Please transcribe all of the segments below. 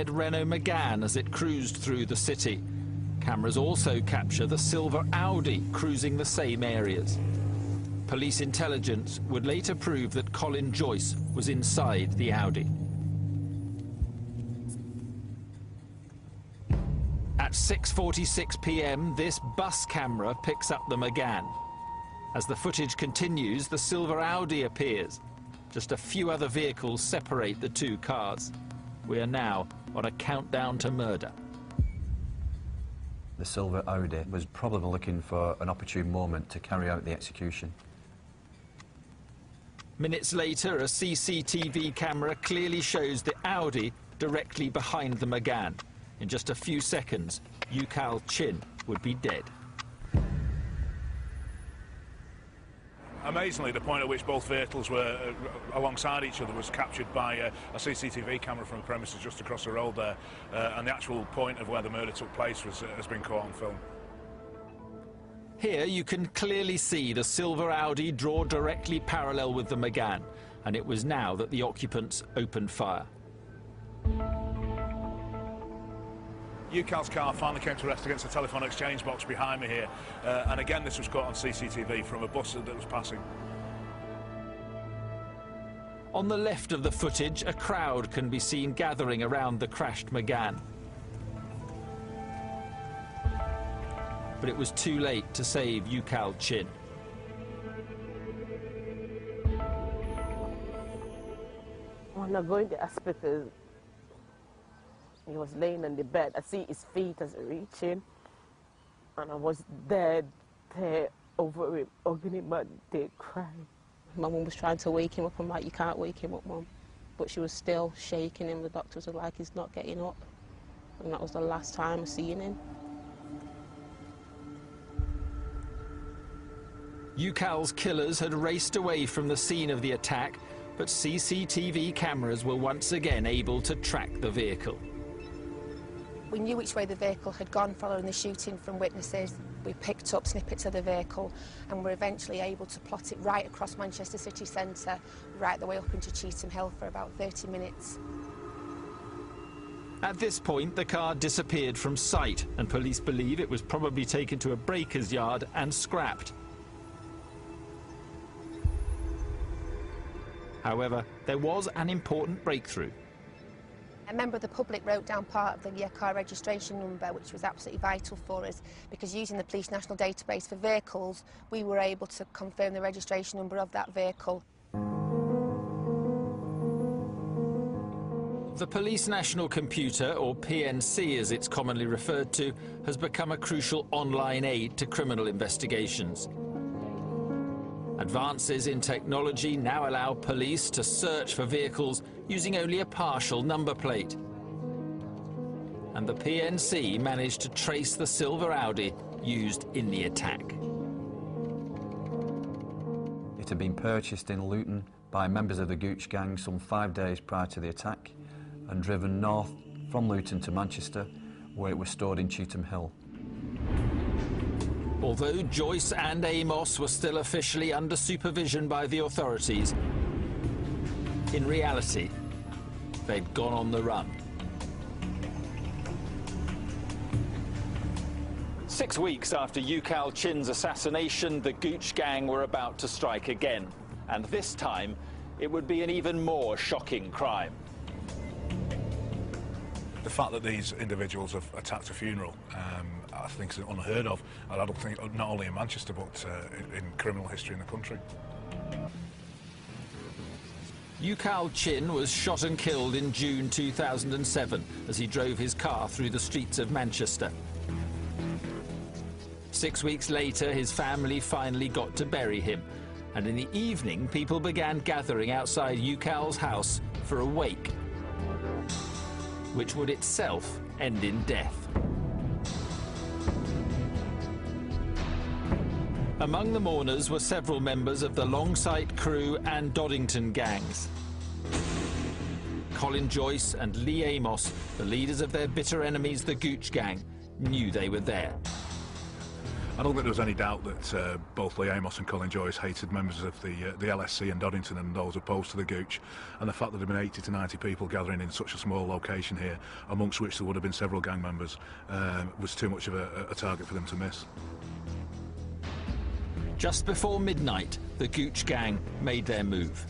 red Renault Megane as it cruised through the city. Cameras also capture the silver Audi cruising the same areas. Police intelligence would later prove that Colin Joyce was inside the Audi. At 6:46 p.m, this bus camera picks up the Megane. As the footage continues, the silver Audi appears. Just a few other vehicles separate the two cars. We are now on a countdown to murder. The silver Audi was probably looking for an opportune moment to carry out the execution. Minutes later, a CCTV camera clearly shows the Audi directly behind the Megane. In just a few seconds, Yucal Chin would be dead. Amazingly, the point at which both vehicles were alongside each other was captured by a CCTV camera from the premises just across the road there, and the actual point of where the murder took place has been caught on film. Here you can clearly see the silver Audi draw directly parallel with the Megane, and it was now that the occupants opened fire. Yucal's car finally came to rest against the telephone exchange box behind me here, and again this was caught on CCTV from a bus that was passing. On the left of the footage, a crowd can be seen gathering around the crashed Megane. But it was too late to save Yucal Chin. When I go in the hospital, he was laying on the bed. I see his feet as reaching, and I was dead there over him, hugging him, and they crying. My mum was trying to wake him up. I'm like, you can't wake him up, Mum. But she was still shaking him. The doctors were like, he's not getting up. And that was the last time I seen him. Yucal's killers had raced away from the scene of the attack, but CCTV cameras were once again able to track the vehicle. We knew which way the vehicle had gone following the shooting from witnesses. We picked up snippets of the vehicle and were eventually able to plot it right across Manchester city centre, right the way up into Cheetham Hill for about 30 minutes. At this point, the car disappeared from sight, and police believe it was probably taken to a breaker's yard and scrapped. However, there was an important breakthrough. A member of the public wrote down part of the car registration number, which was absolutely vital for us, because using the Police National Database for vehicles, we were able to confirm the registration number of that vehicle. The Police National Computer, or PNC as it's commonly referred to, has become a crucial online aid to criminal investigations. Advances in technology now allow police to search for vehicles using only a partial number plate. And the PNC managed to trace the silver Audi used in the attack. It had been purchased in Luton by members of the Gooch gang some 5 days prior to the attack and driven north from Luton to Manchester, where it was stored in Cheetham Hill. Although Joyce and Amos were still officially under supervision by the authorities, in reality, they'd gone on the run. 6 weeks after Yucal Chin's assassination, the Gooch gang were about to strike again. And this time, it would be an even more shocking crime. The fact that these individuals have attacked a funeral, I think is unheard of. I don't think not only in Manchester but in criminal history in the country. Yucal Chin was shot and killed in June 2007 as he drove his car through the streets of Manchester. 6 weeks later, his family finally got to bury him, and in the evening, people began gathering outside Yucal's house for a wake, which would itself end in death. Among the mourners were several members of the Longsight crew and Doddington gangs. Colin Joyce and Lee Amos, the leaders of their bitter enemies, the Gooch gang, knew they were there. I don't think there was any doubt that both Lee Amos and Colin Joyce hated members of the LSC and Doddington and those opposed to the Gooch, and the fact that there had been 80 to 90 people gathering in such a small location here, amongst which there would have been several gang members, was too much of a target for them to miss. Just before midnight, the Gooch gang made their move.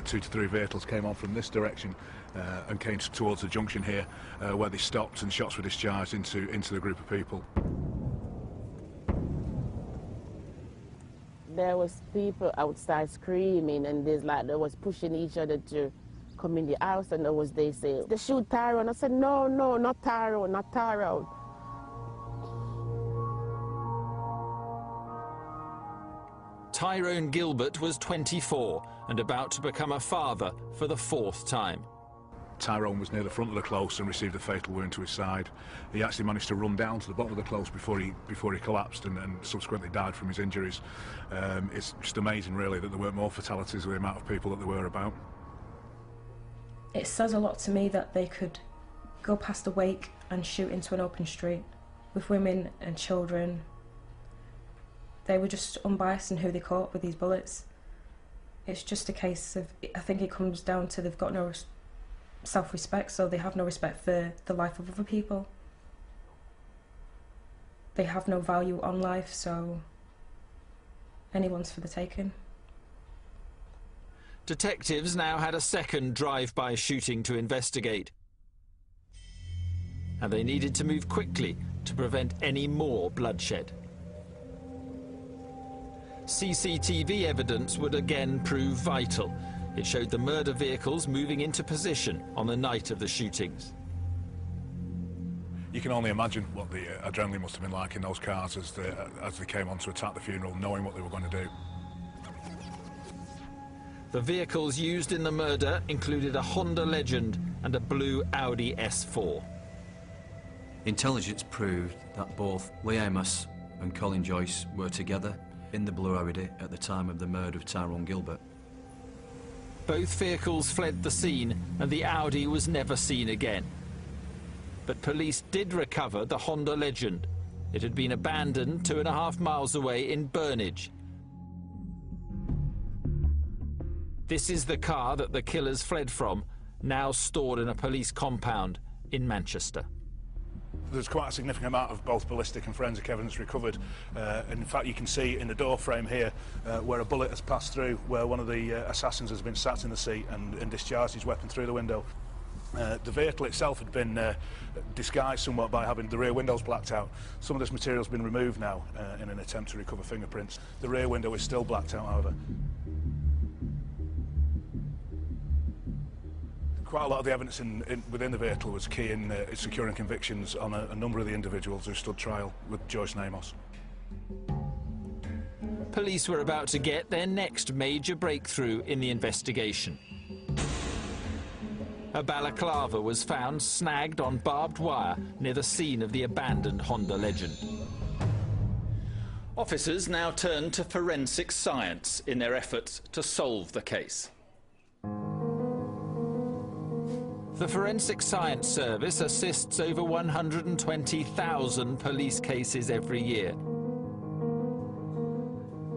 2 to 3 vehicles came on from this direction and came towards the junction here, where they stopped and shots were discharged into the group of people. There was people outside screaming, and they was pushing each other to come in the house, and they say, "They shoot Tyrone." I said, "No, no, not Tyrone, not Tyrone." Tyrone Gilbert was 24 and about to become a father for the 4th time. Tyrone was near the front of the close and received a fatal wound to his side. He actually managed to run down to the bottom of the close before he collapsed and subsequently died from his injuries. It's just amazing, really, that there weren't more fatalities with the amount of people that there were about. It says a lot to me that they could go past a wake and shoot into an open street with women and children. They were just unbiased in who they caught with these bullets. It's just a case of, I think it comes down to they've got no self-respect, so they have no respect for the life of other people. They have no value on life, so anyone's for the taking. Detectives now had a second drive-by shooting to investigate. And they needed to move quickly to prevent any more bloodshed. CCTV evidence would again prove vital. It showed the murder vehicles moving into position on the night of the shootings. You can only imagine what the adrenaline must have been like in those cars as they came on to attack the funeral, knowing what they were going to do. The vehicles used in the murder included a Honda Legend and a blue Audi S4. Intelligence proved that both Lee Amos and Colin Joyce were together in the blue Audi at the time of the murder of Tyrone Gilbert. Both vehicles fled the scene and the Audi was never seen again. But police did recover the Honda Legend. It had been abandoned 2.5 miles away in Burnage. This is the car that the killers fled from, now stored in a police compound in Manchester. There's quite a significant amount of both ballistic and forensic evidence recovered. In fact, you can see in the door frame here where a bullet has passed through, where one of the assassins has been sat in the seat and discharged his weapon through the window. The vehicle itself had been disguised somewhat by having the rear windows blacked out. Some of this material has been removed now in an attempt to recover fingerprints. The rear window is still blacked out, however. Quite a lot of the evidence within the vehicle was key in securing convictions on a number of the individuals who stood trial with Joyce and Amos. Police were about to get their next major breakthrough in the investigation. A balaclava was found snagged on barbed wire near the scene of the abandoned Honda Legend. Officers now turned to forensic science in their efforts to solve the case. The Forensic Science Service assists over 120,000 police cases every year.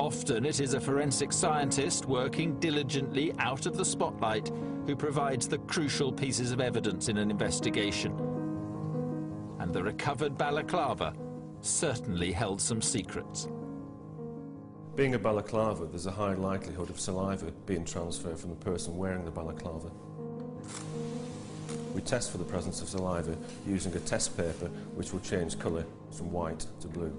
Often it is a forensic scientist working diligently out of the spotlight who provides the crucial pieces of evidence in an investigation. And the recovered balaclava certainly held some secrets. Being a balaclava, there's a high likelihood of saliva being transferred from the person wearing the balaclava. We test for the presence of saliva using a test paper which will change colour from white to blue.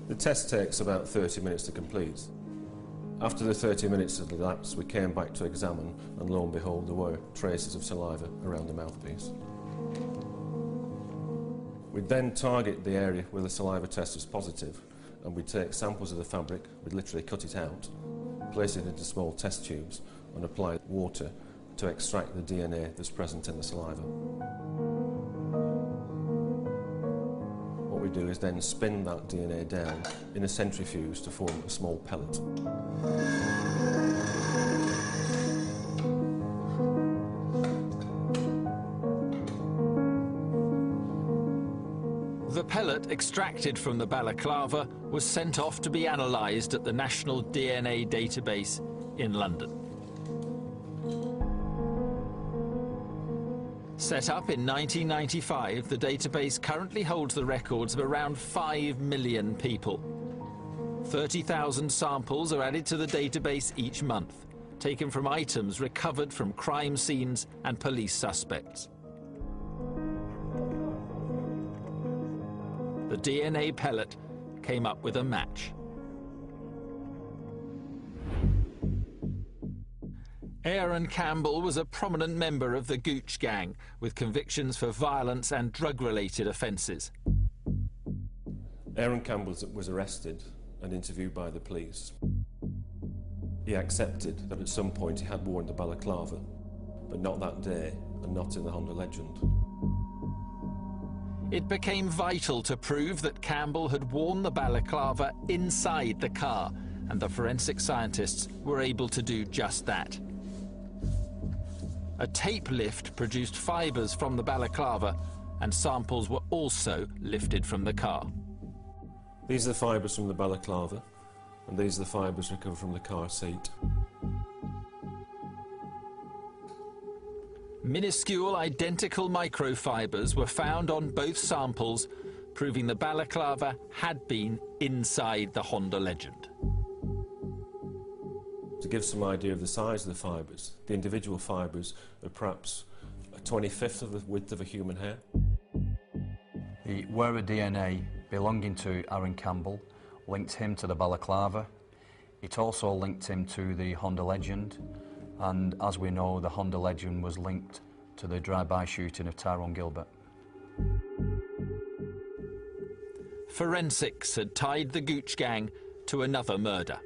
The test takes about 30 minutes to complete. After the 30 minutes had elapsed, we came back to examine, and lo and behold, there were traces of saliva around the mouthpiece. We'd then target the area where the saliva test was positive, and we'd take samples of the fabric, we'd literally cut it out, place it into small test tubes, and apply water to extract the DNA that's present in the saliva. What we do is then spin that DNA down in a centrifuge to form a small pellet. pellet extracted from the balaclava was sent off to be analysed at the National DNA Database in London. Set up in 1995, the database currently holds the records of around 5 million people. 30,000 samples are added to the database each month, taken from items recovered from crime scenes and police suspects. The DNA pellet came up with a match. Aaron Campbell was a prominent member of the Gooch gang, with convictions for violence and drug-related offences. Aaron Campbell was arrested and interviewed by the police. He accepted that at some point he had worn the balaclava, but not that day and not in the Honda Legend. It became vital to prove that Campbell had worn the balaclava inside the car, and the forensic scientists were able to do just that. A tape lift produced fibres from the balaclava, and samples were also lifted from the car. These are the fibres from the balaclava, and these are the fibres recovered from the car seat. Minuscule identical microfibres were found on both samples, proving the balaclava had been inside the Honda Legend. To give some idea of the size of the fibres, the individual fibres are perhaps a 25th of the width of a human hair. The wearer DNA belonging to Aaron Campbell linked him to the balaclava. It also linked him to the Honda Legend, and as we know, the Honda Legend was linked to the drive-by shooting of Tyrone Gilbert. Forensics had tied the Gooch gang to another murder.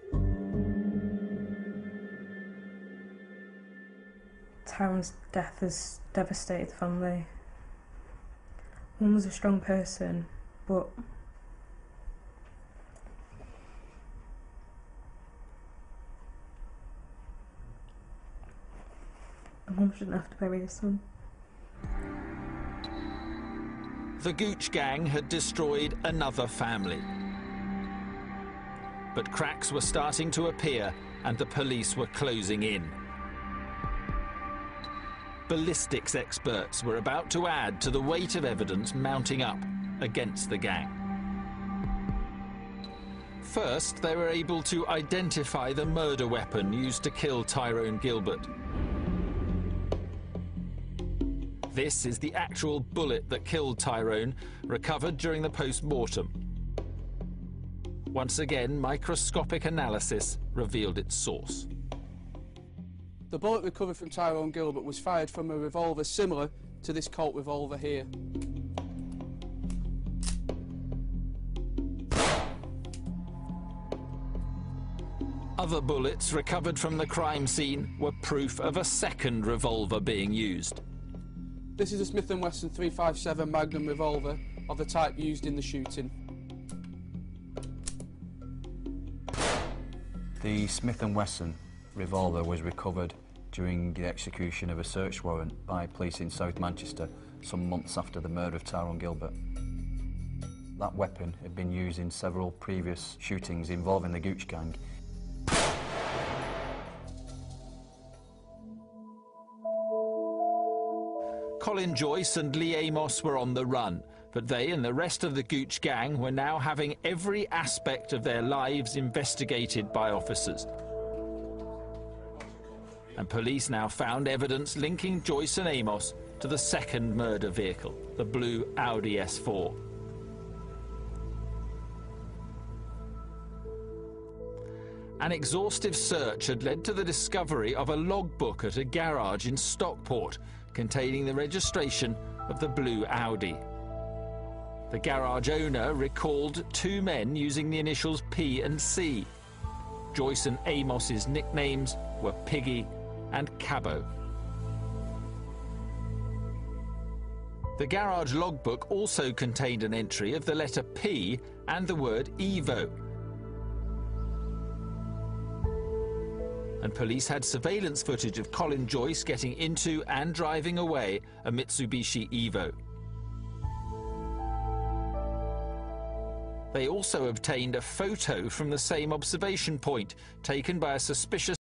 Tyrone's death has devastated the family. Mum was a strong person, but Mum shouldn't have to bury her son. The Gooch gang had destroyed another family. But cracks were starting to appear and the police were closing in. Ballistics experts were about to add to the weight of evidence mounting up against the gang. First, they were able to identify the murder weapon used to kill Tyrone Gilbert. This is the actual bullet that killed Tyrone, recovered during the post-mortem. Once again, microscopic analysis revealed its source. The bullet recovered from Tyrone Gilbert was fired from a revolver similar to this Colt revolver here. Other bullets recovered from the crime scene were proof of a second revolver being used. This is a Smith & Wesson 357 Magnum revolver of the type used in the shooting. The Smith & Wesson revolver was recovered during the execution of a search warrant by police in South Manchester some months after the murder of Tyrone Gilbert. That weapon had been used in several previous shootings involving the Gooch gang. Colin Joyce and Lee Amos were on the run, but they and the rest of the Gooch gang were now having every aspect of their lives investigated by officers. And police now found evidence linking Joyce and Amos to the second murder vehicle, the blue Audi S4. An exhaustive search had led to the discovery of a logbook at a garage in Stockport containing the registration of the blue Audi. The garage owner recalled two men using the initials P and C. Joyce and Amos's nicknames were Piggy and Cabbo. The garage logbook also contained an entry of the letter P and the word Evo. And police had surveillance footage of Colin Joyce getting into and driving away a Mitsubishi Evo. They also obtained a photo from the same observation point, taken by a suspicious